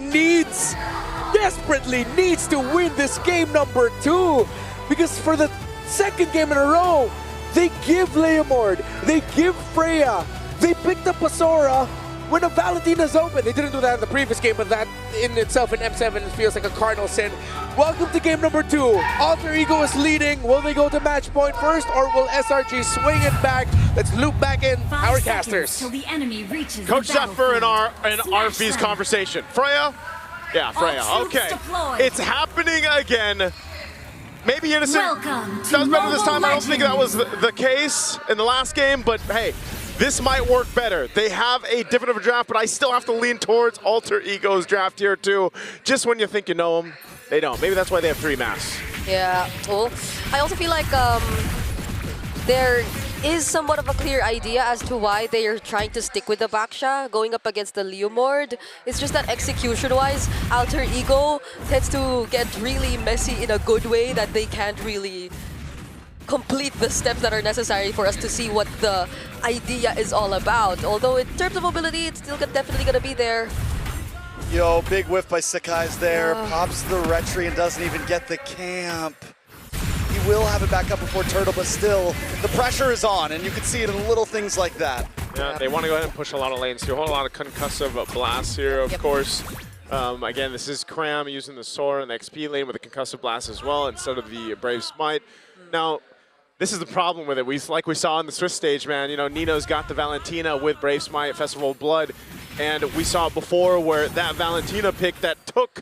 desperately needs to win this game number 2, because for the second game in a row, they give Leomord, they give Freya, they picked up a Sora when a Valentina's open. They didn't do that in the previous game, but that in itself in M7 feels like a cardinal sin. Welcome to game number 2. Alter Ego is leading. Will they go to match point first, or will SRG swing it back? Let's loop back in our casters. Till the enemy reaches Coach Zephyr and RV's conversation. Freya? Yeah, Freya. Okay. It's happening again. Maybe Innocent does better this time. I don't think that was the case in the last game, but hey, this might work better. They have a different of a draft, but I still have to lean towards Alter Ego's draft here too. Just when you think you know them, they don't. Maybe that's why they have 3 masks. Yeah, well, I also feel like there is somewhat of a clear idea as to why they are trying to stick with the Baksha going up against the Leomord. It's just that execution-wise, Alter Ego tends to get really messy in a good way that they can't really complete the steps that are necessary for us to see what the idea is all about. Although in terms of mobility, it's still definitely going to be there. Yo, big whiff by Sakai's there. Pops the retry and doesn't even get the camp. He will have it back up before Turtle, but still, the pressure is on, and you can see it in little things like that. Yeah, they want to go ahead and push a lot of lanes here. A whole lot of concussive blasts here, of course. Again, this is Cram using the Sora in the XP lane with a concussive blast as well instead of the Brave Smite. Now, this is the problem with it. Like we saw on the Swiss stage, man, you know, Nino's got the Valentina with Brave Smite, Festival of Blood, and we saw it before where that Valentina pick that took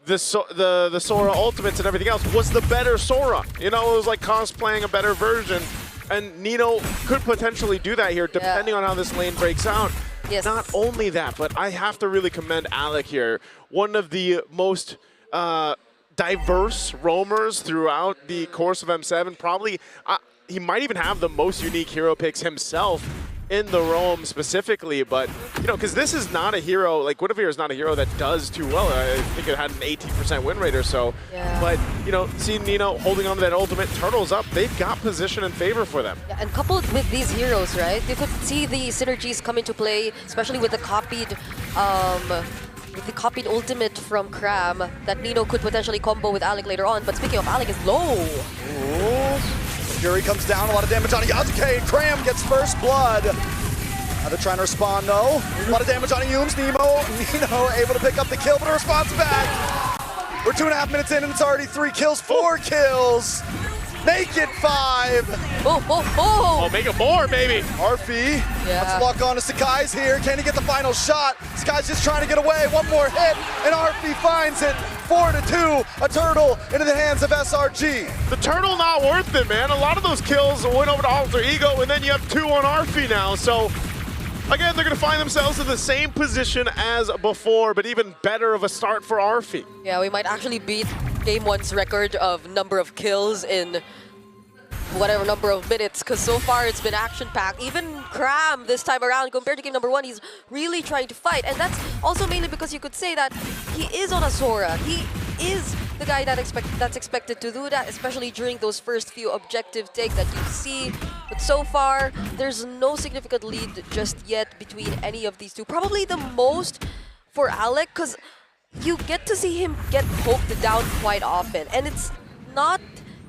the Sora ultimates and everything else was the better Sora. You know, it was like cosplaying a better version, and Nino could potentially do that here depending on how this lane breaks out. Yes. Not only that, but I have to really commend Alec here. One of the most diverse roamers throughout the course of M7. Probably, he might even have the most unique hero picks himself in the roam specifically, but, you know, because this is not a hero, like Guinevere is not a hero that does too well. I think it had an 18% win rate or so. Yeah. But, you know, seeing Nino holding on to that ultimate, Turtle's up, they've got position in favor for them. Yeah, and coupled with these heroes, right, you could see the synergies come into play, especially with the copied with the copied ultimate from Cram that Nino could potentially combo with Alec later on. But speaking of, Alec is low. Ooh. Fury comes down, a lot of damage on Yasuke, and Cram gets first blood. Now they're trying to respond though. A lot of damage on Humes. Nino able to pick up the kill, but a response back. We're 2.5 minutes in and it's already 3 kills, 4 kills. Make it 5. Oh, make it more, baby. Arfi, let's lock on to Sakai's here. Can he get the final shot? Sakai's just trying to get away. One more hit, and Arfi finds it. 4-2, a turtle into the hands of SRG. The turtle not worth it, man. A lot of those kills went over to Alter Ego, and then you have 2 on Arfi now. So, again, they're going to find themselves in the same position as before, but even better of a start for Arfi. Yeah, we might actually beat Game 1's record of number of kills in whatever number of minutes, because so far it's been action-packed. Even Cram this time around, compared to Game number 1, he's really trying to fight. And that's also mainly because you could say that he is on a Sora. He is the guy that's expected to do that, especially during those first few objective takes that you see. But so far, there's no significant lead just yet between any of these two. Probably the most for Alec, because you get to see him get poked down quite often. And it's not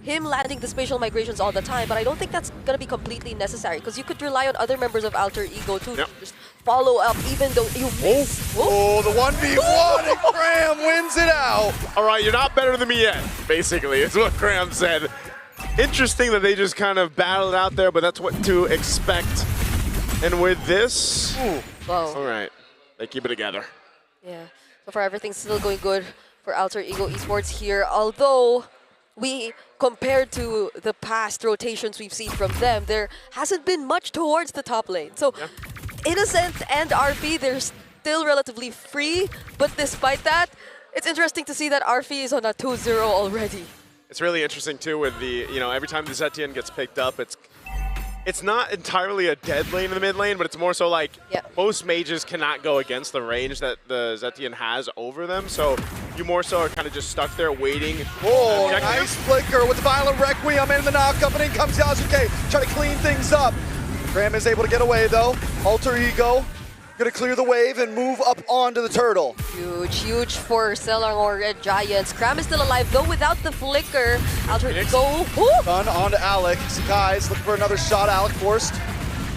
him landing the spatial migrations all the time, but I don't think that's going to be completely necessary, because you could rely on other members of Alter Ego to just follow up, even though you miss. Oh, the 1v1, and Cram wins it out. All right, you're not better than me yet, basically, is what Cram said. Interesting that they just kind of battled out there, but that's what to expect. And with this, all right, they keep it together. Yeah, so far everything's still going good for Alter Ego Esports here, although compared to the past rotations we've seen from them, there hasn't been much towards the top lane. So Innocent and RP, they're still relatively free, but despite that, it's interesting to see that RP is on a 2-0 already. It's really interesting too with the, every time the Zetian gets picked up, it's not entirely a dead lane in the mid lane, but it's more so like most mages cannot go against the range that the Zetian has over them. So you more so are kind of just stuck there waiting. Oh, nice flicker with the Violent Requiem and the knockup, and in comes Yasuke, trying to clean things up. Cram is able to get away though. Alter Ego gonna clear the wave and move up onto the turtle. Huge for Selangor and Giants. Cram is still alive though without the flicker. Alter Ego. Done onto Alec. Sakai's looking for another shot. Alec forced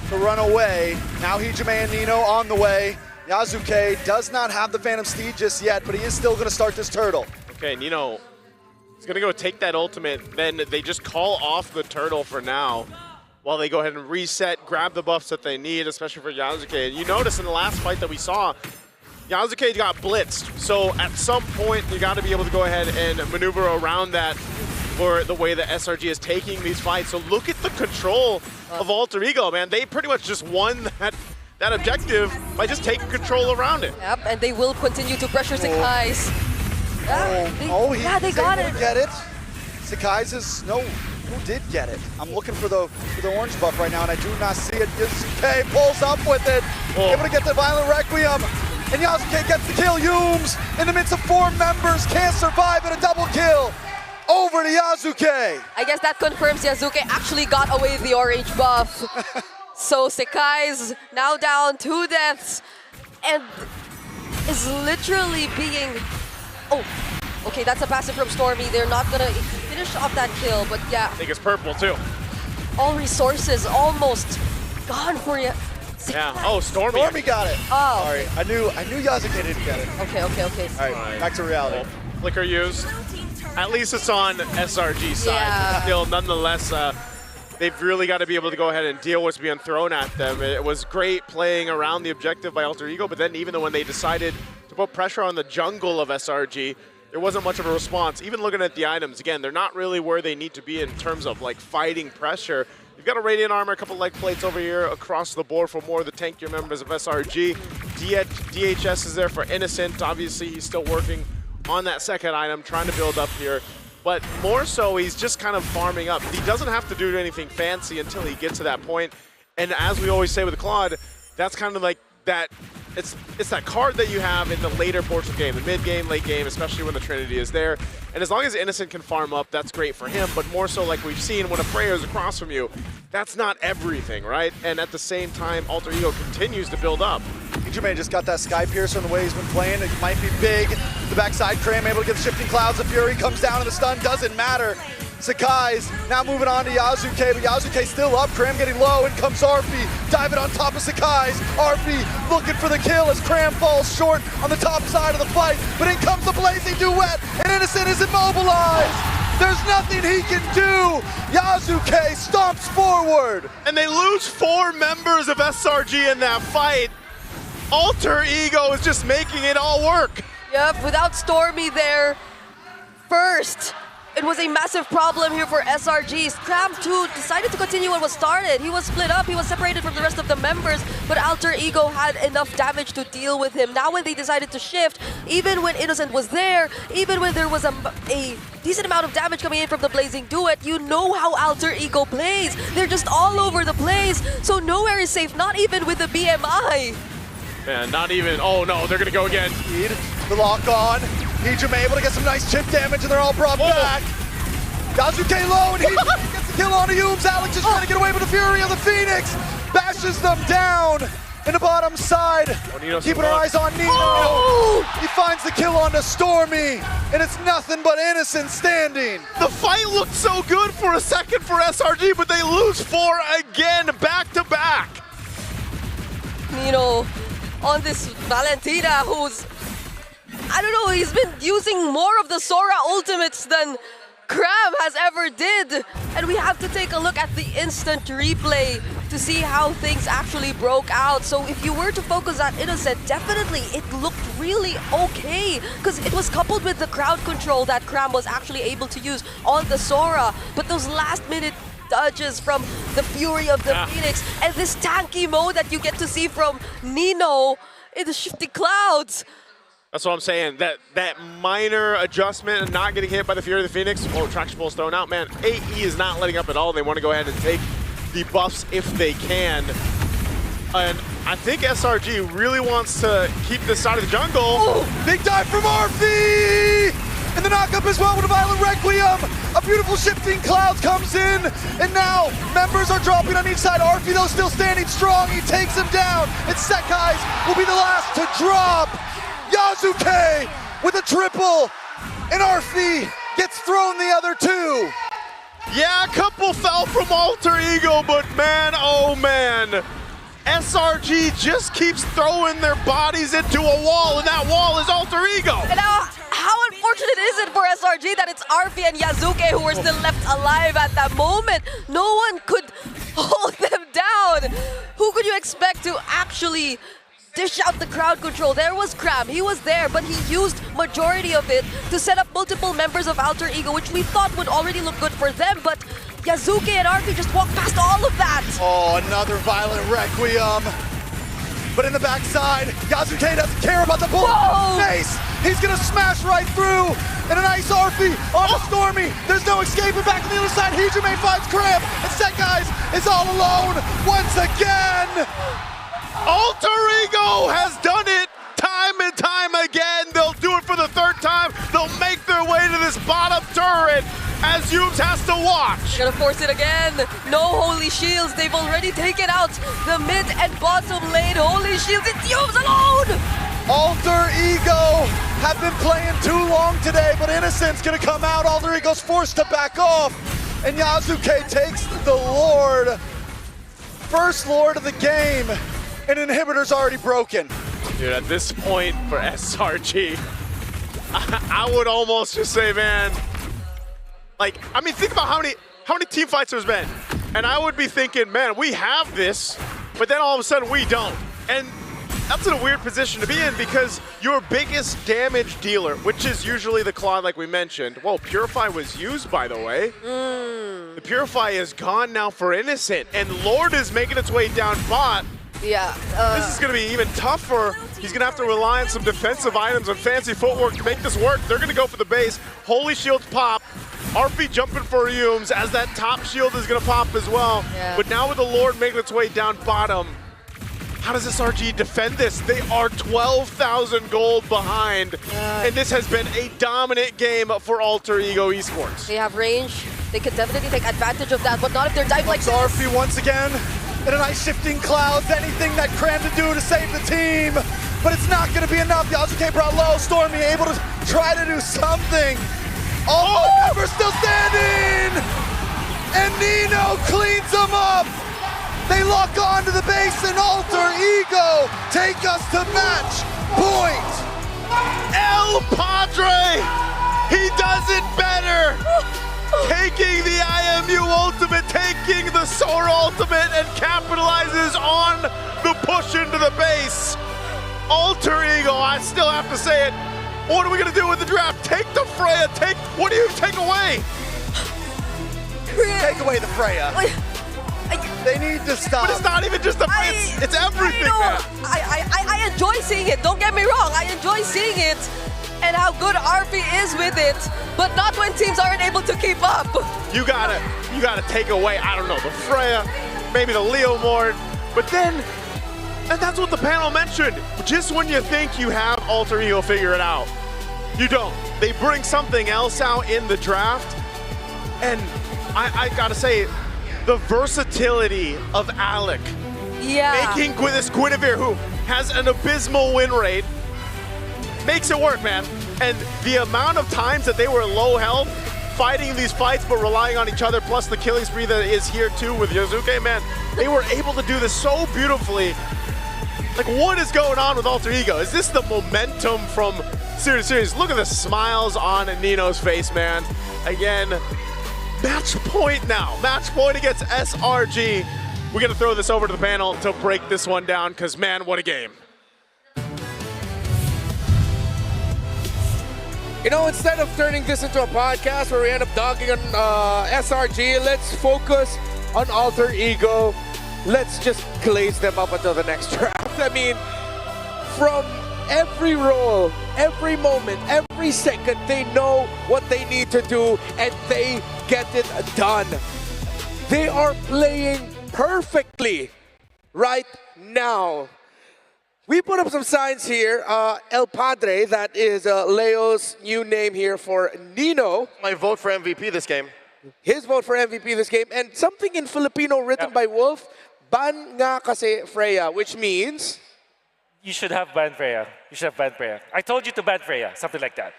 to run away. Now Hijime and Nino on the way. Yasuke does not have the Phantom Steed just yet, but he is still gonna start this turtle. Okay, Nino is gonna go take that ultimate, then they just call off the turtle for now, while they go ahead and reset, grab the buffs that they need, especially for Yasuke. And you notice in the last fight that we saw, Yasuke got blitzed. So at some point, you got to be able to go ahead and maneuver around that for the way that SRG is taking these fights. So look at the control of Alter Ego, man. They pretty much just won that objective by just taking control around it. Yep, and they will continue to pressure Sakai's. They got it. Get it. Sakai's is who did get it? I'm looking for the orange buff right now, and I do not see it. Yasuke pulls up with it, able to get the Violent Requiem, and Yasuke gets the kill. Humes in the midst of 4 members can't survive at a double kill. Over to Yasuke. I guess that confirms Yasuke actually got away the orange buff. So Sakai's now down 2 deaths and is literally being... Okay, that's a passive from Stormy. They're not gonna finish off that kill, but yeah. I think it's purple too. All resources almost gone for you. Yeah. Oh, Stormy. Stormy got it. Oh. Sorry, I knew Yasuke didn't get it. Okay. All right, back to reality. Well, flicker used. At least it's on SRG's side. Yeah. Still, nonetheless, they've really got to be able to go ahead and deal with what's being thrown at them. It was great playing around the objective by Alter Ego, but then even though when they decided to put pressure on the jungle of SRG, there wasn't much of a response. Even looking at the items, again, they're not really where they need to be in terms of like fighting pressure. You've got a Radiant Armor, a couple leg plates over here across the board for more of the tankier members of SRG. DHS is there for Innocent. Obviously, he's still working on that second item, trying to build up here. But more so, he's just kind of farming up. He doesn't have to do anything fancy until he gets to that point. And as we always say with Claude, that's kind of like that it's that card that you have in the later portion of the game, the mid game, late game, especially when the Trinity is there. And as long as Innocent can farm up, that's great for him. But more so, like we've seen, when a Freya is across from you, that's not everything, right? And at the same time, Alter Ego continues to build up. ENG just got that Sky Piercer in the way he's been playing. It might be big. The backside, Cram able to get the Shifting Clouds. The Fury comes down and the stun doesn't matter. Sakai's now moving on to Yasuke, but Yasuke still up. Cram getting low, in comes Arfi, diving on top of Sakai's. Arfi looking for the kill as Cram falls short on the top side of the fight, but in comes the Blazing Duet, and Innocent is immobilized. There's nothing he can do. Yasuke stomps forward. And they lose 4 members of SRG in that fight. Alter Ego is just making it all work. Yep, without Stormy there first. It was a massive problem here for SRG. Cram too decided to continue what was started. He was split up, he was separated from the rest of the members, but Alter Ego had enough damage to deal with him. Now when they decided to shift, even when Innocent was there, even when there was a decent amount of damage coming in from the Blazing Duet, you know how Alter Ego plays. They're just all over the place, so nowhere is safe, not even with the BMI. Man, not even, oh no, they're gonna go again. The lock on. ENG able to get some nice chip damage and they're all brought back. Yasuke low and he gets the kill on Humes. Alex is trying to get away with the Fury of the Phoenix. Bashes them down in the bottom side. Keeping our eyes on Nino. Oh! He finds the kill onto Stormy and it's nothing but Innocent standing. The fight looked so good for a second for SRG, but they lose 4 again, back to back. Nino on this Valentina who's, I don't know, he's been using more of the Sora ultimates than Cram has ever did. And we have to take a look at the instant replay to see how things actually broke out. So if you were to focus on Innocent, definitely it looked really okay because it was coupled with the crowd control that Cram was actually able to use on the Sora. But those last minute dodges from the Fury of the Phoenix and this tanky mode that you get to see from Nino in the Shifting Clouds. That's what I'm saying. That minor adjustment and not getting hit by the Fury of the Phoenix. Oh, traction pull's thrown out, man. AE is not letting up at all. They want to go ahead and take the buffs if they can. And I think SRG really wants to keep this side of the jungle. Oh, big dive from Arfi! And the knockup as well with a Violent Requiem. A beautiful Shifting Clouds comes in. And now members are dropping on each side. Arfi though still standing strong. He takes him down. And Sekai's will be the last to drop. Yasuke with a triple. And Arfi gets thrown the other 2. Yeah, a couple fell from Alter Ego, but man, oh man. SRG just keeps throwing their bodies into a wall, and that wall is Alter Ego. And now, how unfortunate is it for SRG that it's Arfi and Yasuke who were still left alive at that moment? No one could hold them down. Who could you expect to actually dish out the crowd control? There was Cram, he was there, but he used majority of it to set up multiple members of Alter Ego, which we thought would already look good for them, but Yasuke and Arfi just walked past all of that. Oh, another Violent Requiem. But in the backside, Yasuke doesn't care about the bullet. Face. He's gonna smash right through. And a nice Arfi on the Stormy. There's no escaping back on the other side. Hijime finds Cram, and Sekai's is all alone once again. Alter Ego has done it time and time again. They'll do it for the 3rd time. They'll make their way to this bottom turret as Humes has to watch. Gonna force it again. No Holy Shields. They've already taken out the mid and bottom lane. Holy Shields, it's Humes alone! Alter Ego have been playing too long today, but Innocent's gonna come out. Alter Ego's forced to back off. And Yasuke takes the Lord. First Lord of the game. And inhibitor's already broken. Dude, at this point for SRG, I would almost just say, man, like, I mean, think about how many team fights there's been. And I would be thinking, man, we have this, but then all of a sudden we don't. And that's in a weird position to be in because your biggest damage dealer, which is usually the Claude like we mentioned. Whoa, Purify was used, by the way. The Purify is gone now for Innocent, and Lord is making its way down bot. Yeah. This is going to be even tougher. He's going to have to rely on some defensive items and fancy footwork to make this work. They're going to go for the base. Holy Shields pop. Arfi jumping for Humes as that top shield is going to pop as well. Yeah. But now with the Lord making its way down bottom, How does SRG defend this? They are 12,000 gold behind, and this has been a dominant game for Alter Ego Esports. They have range. They could definitely take advantage of that, but not if they're dive like this. Zarfi once again in a nice shifting clouds. Anything that Cram to do to save the team, but it's not going to be enough. Yasuke brought low. Stormy able to try to do something. Oh, Ember still standing, and Nino cleans them up. They lock onto the base and Alter Ego take us to match point. El Padre, he does it better. Taking the IMU ultimate, taking the Sora ultimate, and capitalizes on the push into the base. Alter Ego, I still have to say it. What are we gonna do with the draft? Take the Freya, what do you take away? Take away the Freya. They need to stop. But it's not even just the it's everything, man. I enjoy seeing it. Don't get me wrong. I enjoy seeing it and how good RP is with it, but not when teams aren't able to keep up. You gotta take away, I don't know, the Freya, maybe the Leo Mord, but then, and that's what the panel mentioned, just when you think you have Alter Ego figure it out, you don't. They bring something else out in the draft, and I gotta say, the versatility of Alec. Yeah. Making this Guinevere, who has an abysmal win rate, makes it work, man. And the amount of times that they were low health, fighting these fights but relying on each other, plus the killing spree that is here too with Yosuke, man, they were able to do this so beautifully. Like, what is going on with Alter Ego? Is this the momentum from Series to Series? Look at the smiles on Nino's face, man. Again, match point now. Match point against SRG. We're gonna throw this over to the panel to break this one down, because man, what a game. You know, instead of turning this into a podcast where we end up dogging on SRG, let's focus on Alter Ego. Let's just glaze them up until the next draft. I mean, from every role, every moment, every second, they know what they need to do and they get it done. They are playing perfectly right now. We put up some signs here. El Padre, that is Leo's new name here for Nino. My vote for MVP this game. His vote for MVP this game. And something in Filipino written by Wolf, ban nga kasi Freya, which means... You should have ban Freya. You should have ban Freya. I told you to ban Freya, something like that.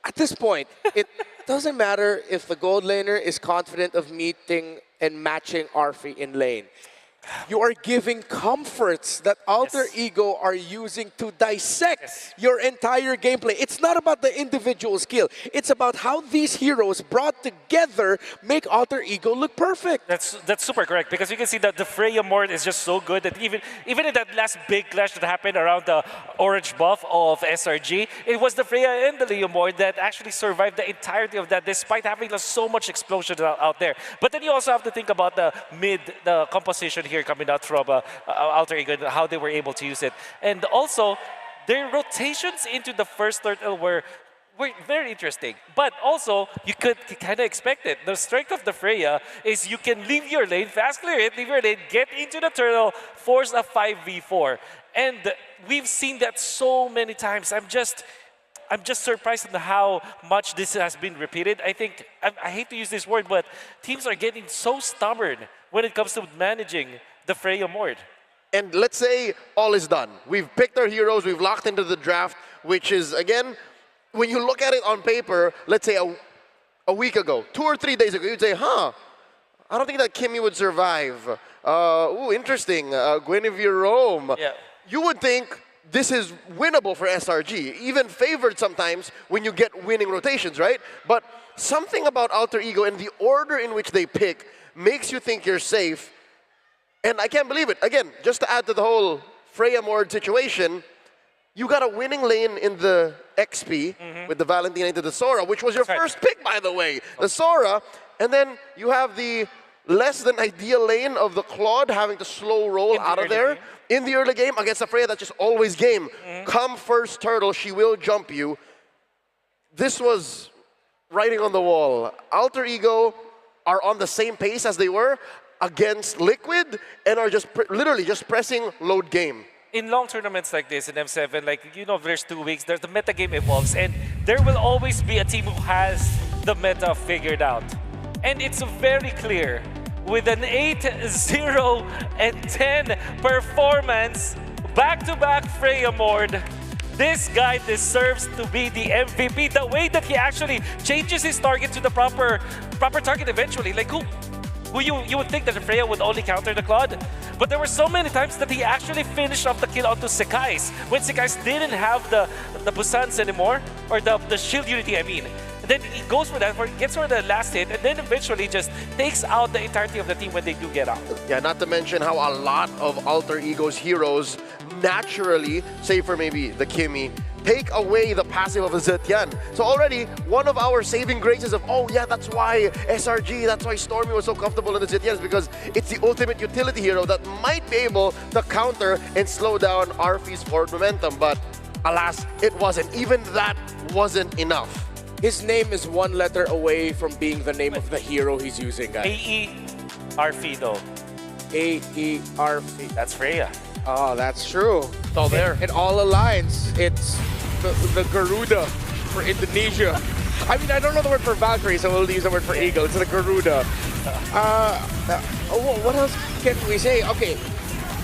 At this point, it doesn't matter if the gold laner is confident of meeting and matching Arfi in lane. You are giving comforts that Alter Ego are using to dissect your entire gameplay. It's not about the individual skill. It's about how these heroes brought together make Alter Ego look perfect. That's super correct, because you can see that the Freya Mord is just so good that even in that last big clash that happened around the orange buff of SRG, it was the Freya and the Leo Mord that actually survived the entirety of that, despite having so much explosion out there. But then you also have to think about the composition here coming out from Alter Ego and how they were able to use it. And also, their rotations into the first turtle were very interesting. But also, you could kind of expect it. The strength of the Freya is you can leave your lane, fast clear it, leave your lane, get into the turtle, force a 5v4. And we've seen that so many times. I'm just surprised at how much this has been repeated. I think, I hate to use this word, but teams are getting so stubborn when it comes to managing the Freya Mord. And let's say all is done. We've picked our heroes, we've locked into the draft, which is, again, when you look at it on paper, let's say a week ago, 2 or 3 days ago, you'd say, I don't think that Kimmy would survive. Ooh, interesting, Guinevere Rome. Yeah. You would think this is winnable for SRG, even favored sometimes when you get winning rotations, right? But something about Alter Ego and the order in which they pick makes you think you're safe. And I can't believe it. Again, just to add to the whole Freya Mord situation, you got a winning lane in the XP with the Valentina into the Sora, which was your first pick, by the way, the Sora. And then you have the less than ideal lane of the Claude having to slow roll out of there in the early game against a Freya that's just always game. Come first turtle, she will jump you. This was writing on the wall. Alter Ego are on the same pace as they were. against Liquid and are just literally just pressing load game. In long tournaments like this, in M7, like, you know, there's 2 weeks, the meta game evolves, and there will always be a team who has the meta figured out. And it's very clear, with an 8-0 and 10 performance, back-to-back Freya Mord, this guy deserves to be the MVP. The way that he actually changes his target to the proper target eventually. Like, who you would think that Freya would only counter the Claude, but there were so many times that he actually finished off the kill onto Sekai's when Sekai's didn't have the Busans anymore, or the shield unity, I mean. And then he goes for that, gets for the last hit, and then eventually just takes out the entirety of the team when they do get out. Yeah, not to mention how a lot of Alter Ego's heroes naturally, save for maybe the Kimmy, take away the passive of the Zetian. So already, one of our saving graces of, oh yeah, that's why SRG, that's why Stormy was so comfortable in the Zetian, is because it's the ultimate utility hero that might be able to counter and slow down Arfi's forward momentum. But alas, it wasn't. Even that wasn't enough. His name is 1 letter away from being the name of the hero he's using, guys. AE Arfi though. AE Arfi. That's Freya. Oh, that's true. It's all there. It all aligns. It's the Garuda for Indonesia. I mean, I don't know the word for Valkyrie, so we'll use the word for Eagle. It's the Garuda. What else can we say? Okay,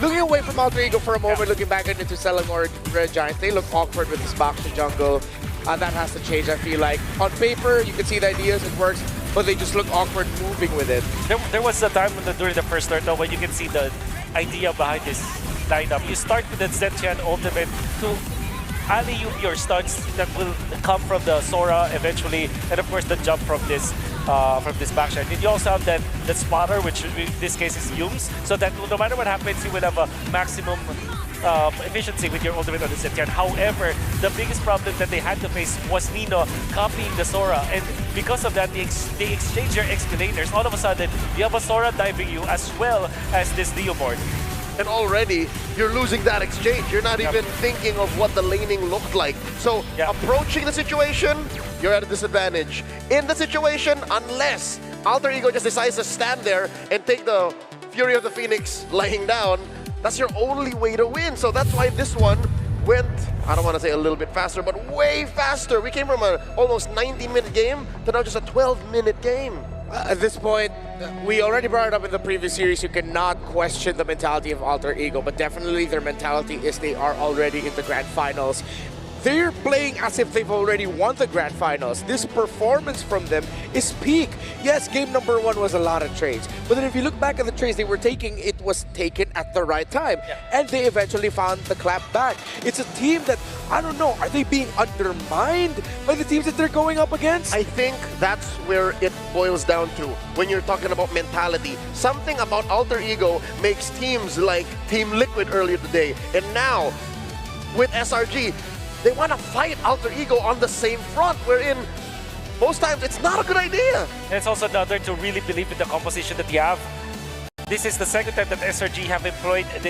looking away from Alter Ego for a moment, looking back into Selangor Red Giants, they look awkward with this back to jungle. That has to change, I feel like. On paper, you can see the ideas, it works, but they just look awkward moving with it. There was a time during the first start, though, when you can see the idea behind this lineup. You start with the Zetian ultimate to alley-oop your stuns that will come from the Sora eventually, and of course the jump from this backshot. And you also have that spotter, which in this case is Yums, so that no matter what happens, you will have a maximum efficiency with your ultimate on the Zetian. However, the biggest problem that they had to face was Nino copying the Sora, and because of that, they exchange your explainers. All of a sudden, you have a Sora diving you as well as this Leomord. And already, you're losing that exchange. You're not even thinking of what the laning looked like. So, approaching the situation, you're at a disadvantage. In the situation, unless Alter Ego just decides to stand there and take the Fury of the Phoenix laying down, that's your only way to win. So that's why this one went, I don't want to say a little bit faster, but way faster. We came from an almost 90-minute game to now just a 12-minute game. At this point, we already brought it up in the previous series, you cannot question the mentality of Alter Ego, but definitely their mentality is they are already in the Grand Finals. They're playing as if they've already won the Grand Finals. This performance from them is peak. Yes, game number 1 was a lot of trades, but then if you look back at the trades they were taking, it was taken at the right time, and they eventually found the clap back. It's a team that, I don't know, are they being undermined by the teams that they're going up against? I think that's where it boils down to when you're talking about mentality. Something about Alter Ego makes teams like Team Liquid earlier today, and now with SRG, they want to fight Alter Ego on the same front, wherein most times it's not a good idea. And it's also another to really believe in the composition that you have. This is the second time that SRG have employed